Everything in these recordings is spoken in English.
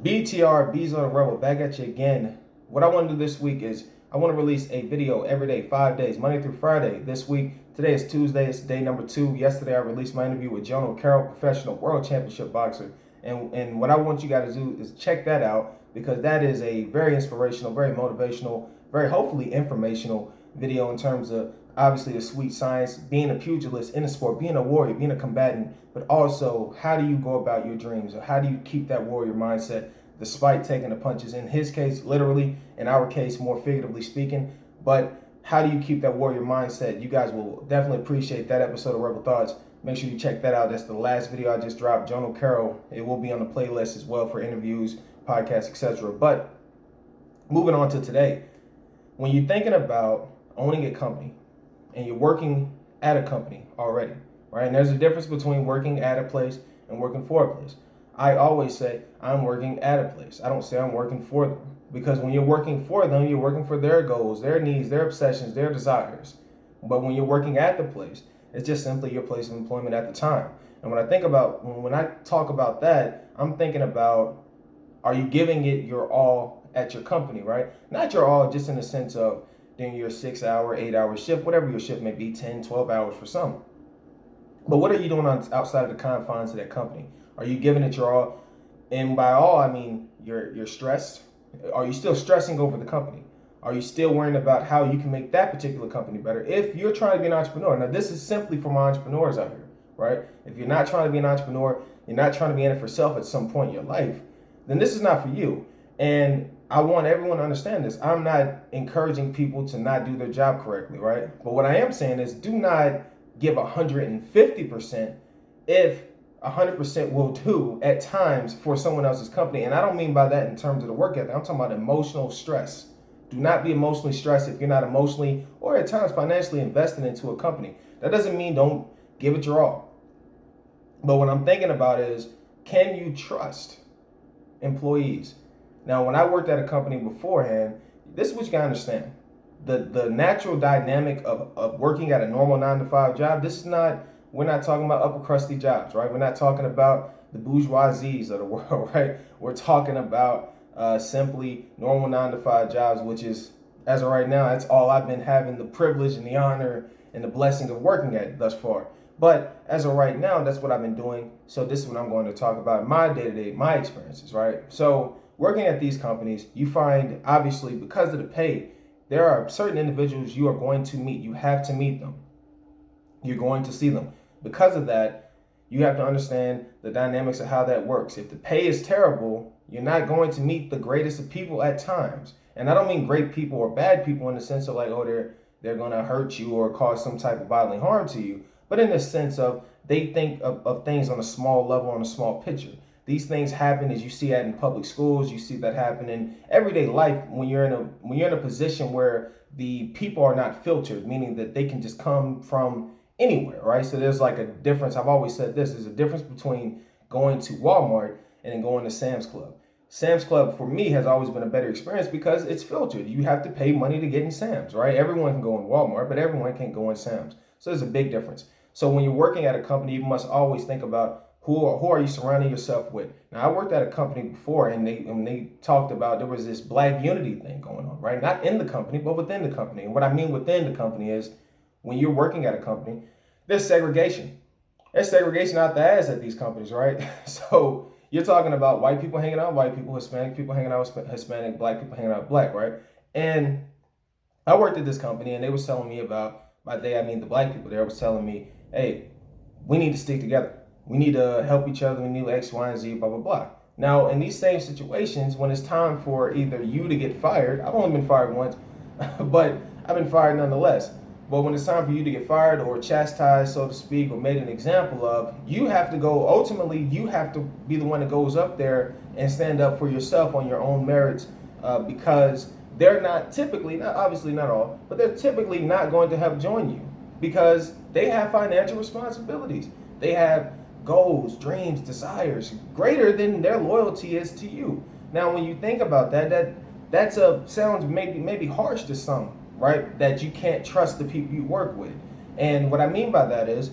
BTR, Bees on the Rebel, back at you again. What I want to do this week is I want to release a video every day, 5 days, Monday through Friday. This week, today is Tuesday, it's day number 2. Yesterday, I released my interview with Jono Carroll, professional world championship boxer. And what I want you guys to do is check that out, because that is a very inspirational, very motivational, very hopefully informational video in terms of obviously the sweet science, being a pugilist in the sport, being a warrior, being a combatant, but also how do you go about your dreams, or how do you keep that warrior mindset despite taking the punches? In his case, literally; in our case, more figuratively speaking. But how do you keep that warrior mindset? You guys will definitely appreciate that episode of Rebel Thoughts. Make sure you check that out. That's the last video I just dropped, Jono Carroll. It will be on the playlist as well for interviews, podcasts, etc. But moving on to today, when you're thinking about owning a company and you're working at a company already, right? And there's a difference between working at a place and working for a place. I always say I'm working at a place. I don't say I'm working for them, because when you're working for them, you're working for their goals, their needs, their obsessions, their desires. But when you're working at the place, it's just simply your place of employment at the time. And when I talk about that, I'm thinking about, are you giving it your all at your company, right? Not your all just in the sense of doing your 6-hour, 8-hour shift, whatever your shift may be, 10, 12 hours for some. But what are you doing outside of the confines of that company? Are you giving it your all? And by all, I mean you're stressed. Are you still stressing over the company? Are you still worrying about how you can make that particular company better? If you're trying to be an entrepreneur, now this is simply for my entrepreneurs out here, right? If you're not trying to be an entrepreneur, you're not trying to be in it for self at some point in your life, then this is not for you. And I want everyone to understand this. I'm not encouraging people to not do their job correctly, right? But what I am saying is, do not give 150% if 100% will do at times for someone else's company. And I don't mean by that in terms of the work ethic. I'm talking about emotional stress. Do not be emotionally stressed if you're not emotionally or at times financially invested into a company. That doesn't mean don't give it your all. But what I'm thinking about is, can you trust employees? Now, when I worked at a company beforehand, this is what you gotta understand. The natural dynamic of working at a normal 9-to-5 job, we're not talking about upper crusty jobs, right? We're not talking about the bourgeoisies of the world, right? We're talking about simply normal 9-to-5 jobs, which is, as of right now, that's all I've been having the privilege and the honor and the blessing of working at thus far. But as of right now, that's what I've been doing. So this is what I'm going to talk about, my day-to-day, my experiences, right? So working at these companies, you find, obviously, because of the pay, there are certain individuals you are going to meet. You have to meet them. You're going to see them. Because of that, you have to understand the dynamics of how that works. If the pay is terrible, you're not going to meet the greatest of people at times. And I don't mean great people or bad people in the sense of like, oh, they're going to hurt you or cause some type of bodily harm to you, but in the sense of they think of things on a small level, on a small picture. These things happen, as you see that in public schools. You see that happen in everyday life when you're in a position where the people are not filtered, meaning that they can just come from anywhere, right? So there's like a difference. I've always said this: there's a difference between going to Walmart and then going to Sam's Club. Sam's Club for me has always been a better experience because it's filtered. You have to pay money to get in Sam's, right? Everyone can go in Walmart, but everyone can't go in Sam's. So there's a big difference. So when you're working at a company, you must always think about who are you surrounding yourself with. Now, I worked at a company before, and they talked about there was this black unity thing going on, right? Not in the company, but within the company. And what I mean within the company is, when you're working at a company, there's segregation. There's segregation out the ass at these companies, right? So you're talking about white people hanging out with white people, Hispanic people hanging out with Hispanic, black people hanging out with black, right? And I worked at this company, and they was telling me about, by they, I mean the black people there, was telling me, hey, we need to stick together. We need to help each other. We need X, Y, and Z, blah, blah, blah. Now, in these same situations, when it's time for either you to get fired, I've only been fired once, but I've been fired nonetheless. But when it's time for you to get fired or chastised, so to speak, or made an example of, you have to go, ultimately, you have to be the one that goes up there and stand up for yourself on your own merits, because they're not typically, not obviously not all, but they're typically not going to help join you because they have financial responsibilities. They have goals, dreams, desires greater than their loyalty is to you. Now, when you think about that sounds maybe harsh to some, right? That you can't trust the people you work with. And what I mean by that is,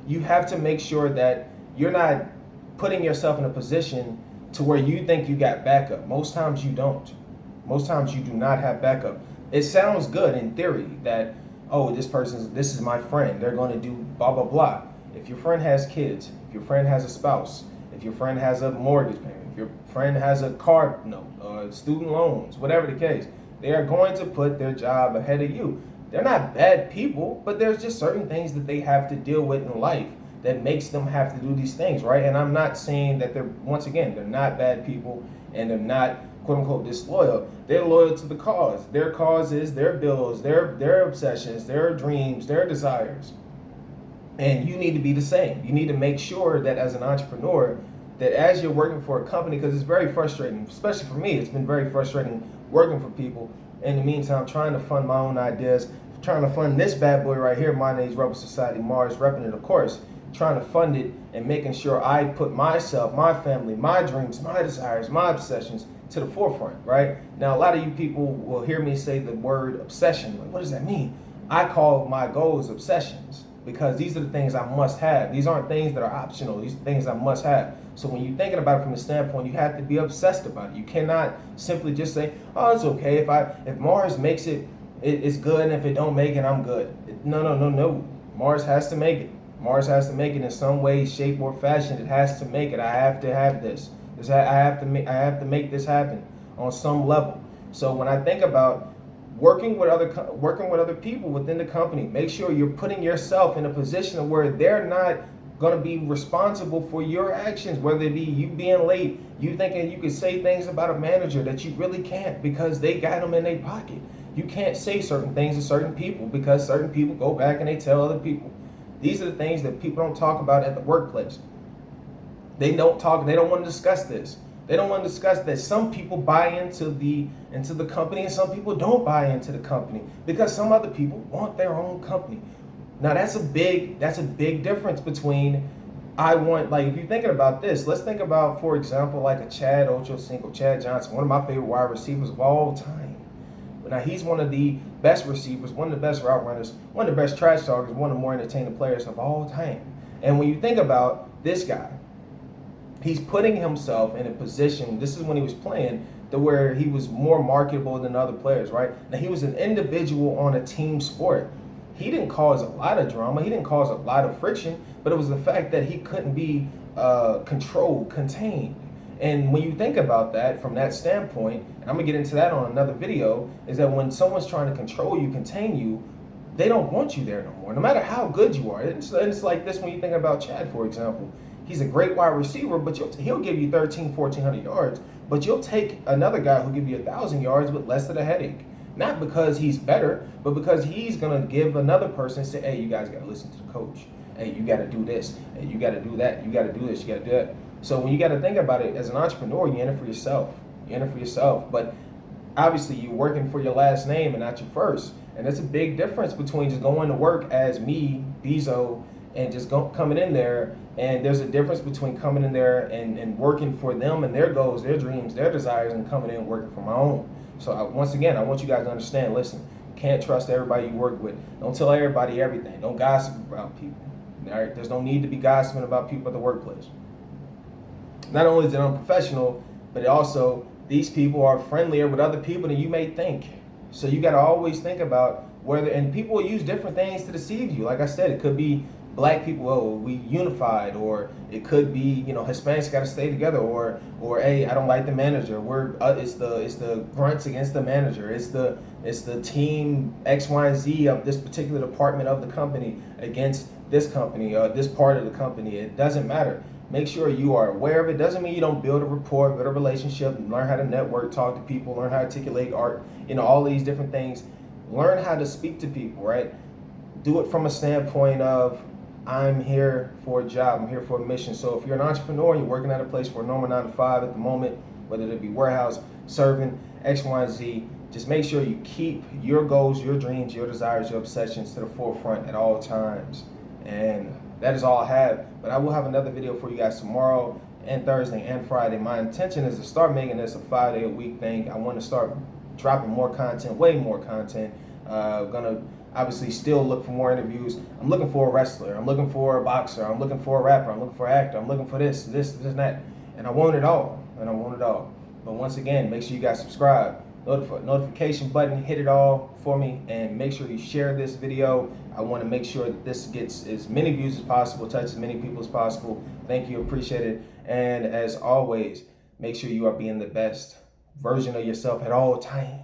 you have to make sure that you're not putting yourself in a position to where you think you got backup. Most times you don't. Most times you do not have backup. It sounds good in theory that, oh, this is my friend. They're going to do blah, blah, blah. If your friend has kids, if your friend has a spouse, if your friend has a mortgage payment, if your friend has a car note, student loans, whatever the case, they are going to put their job ahead of you. They're not bad people, but there's just certain things that they have to deal with in life that makes them have to do these things, right? And I'm not saying that they're not bad people and they're not quote unquote disloyal. They're loyal to the cause. Their cause is their bills, their obsessions, their dreams, their desires. And you need to be the same. You need to make sure that as an entrepreneur, that as you're working for a company, because it's very frustrating, especially for me, it's been very frustrating working for people. In the meantime, trying to fund my own ideas, trying to fund this bad boy right here, My Name's Rebel Society, Mars, repping it, of course, trying to fund it and making sure I put myself, my family, my dreams, my desires, my obsessions to the forefront, right? Now, a lot of you people will hear me say the word obsession. Like, what does that mean? I call my goals obsessions because these are the things I must have. These aren't things that are optional. These are things I must have. So when you're thinking about it from the standpoint, you have to be obsessed about it. You cannot simply just say, oh, it's okay. If Mars makes it, it's good. And if it don't make it, I'm good. No. Mars has to make it. Mars has to make it in some way, shape, or fashion. It has to make it. I have to have this. I have to make this happen on some level. So when I think about working with other people within the company, make sure you're putting yourself in a position where they're not going to be responsible for your actions, whether it be you being late, you thinking you can say things about a manager that you really can't because they got them in their pocket. You can't say certain things to certain people because certain people go back and they tell other people. These are the things that people don't talk about at the workplace. They don't want to discuss this. They don't want to discuss that some people buy into the company and some people don't buy into the company because some other people want their own company. Now that's a big difference between if you're thinking about this, let's think about, for example, like a Chad Ochocinco, Chad Johnson, one of my favorite wide receivers of all time. Now he's one of the best receivers, one of the best route runners, one of the best trash talkers, one of the more entertaining players of all time. And when you think about this guy, he's putting himself in a position, this is when he was playing, to where he was more marketable than other players, right? Now, he was an individual on a team sport. He didn't cause a lot of drama. He didn't cause a lot of friction, but it was the fact that he couldn't be controlled, contained. And when you think about that from that standpoint, and I'm going to get into that on another video, is that when someone's trying to control you, contain you, they don't want you there no more, no matter how good you are. It's like this when you think about Chad, for example. He's a great wide receiver, but he'll give you 1,400 yards, but you'll take another guy who'll give you 1,000 yards with less of a headache. Not because he's better, but because he's going to give another person, say, hey, you guys got to listen to the coach. Hey, you got to do this. Hey, you got to do that. You got to do this. You got to do that. So when you got to think about it, as an entrepreneur, you're in it for yourself. You're in it for yourself. But obviously, you're working for your last name and not your first. And that's a big difference between just going to work as me, Bezo, and just coming in there. And there's a difference between coming in there and working for them and their goals, their dreams, their desires, and coming in and working for my own. So once again, I want you guys to understand, listen, can't trust everybody you work with. Don't tell everybody everything. Don't gossip about people. All right? There's no need to be gossiping about people at the workplace. Not only is it unprofessional, but it also, these people are friendlier with other people than you may think. So you got to always think about and people will use different things to deceive you. Like I said, it could be black people, oh, we unified, or it could be, Hispanics got to stay together, or hey, I don't like the manager. It's the grunts against the manager. It's the team X, Y, and Z of this particular department of the company against this company or this part of the company. It doesn't matter. Make sure you are aware of it. Doesn't mean you don't build a rapport, build a relationship, learn how to network, talk to people, learn how to articulate art, all these different things. Learn how to speak to people, right? Do it from a standpoint of, I'm here for a job, I'm here for a mission. So if you're an entrepreneur, you're working at a place for a normal 9 to 5 at the moment, whether it be warehouse, serving, X, Y, and Z, just make sure you keep your goals, your dreams, your desires, your obsessions to the forefront at all times. And that is all I have. But I will have another video for you guys tomorrow and Thursday and Friday. My intention is to start making this a 5-day-a-week thing. I want to start dropping more content, way more content. Gonna obviously still look for more interviews. I'm looking for a wrestler. I'm looking for a boxer. I'm looking for a rapper. I'm looking for an actor. I'm looking for this, and that. And I want it all. and I want it all. But once again, make sure you guys subscribe, notification button, hit it all for me, and make sure you share this video. I want to make sure that this gets as many views as possible, touch as many people as possible. Thank you, appreciate it. And as always, make sure you are being the best version of yourself at all times.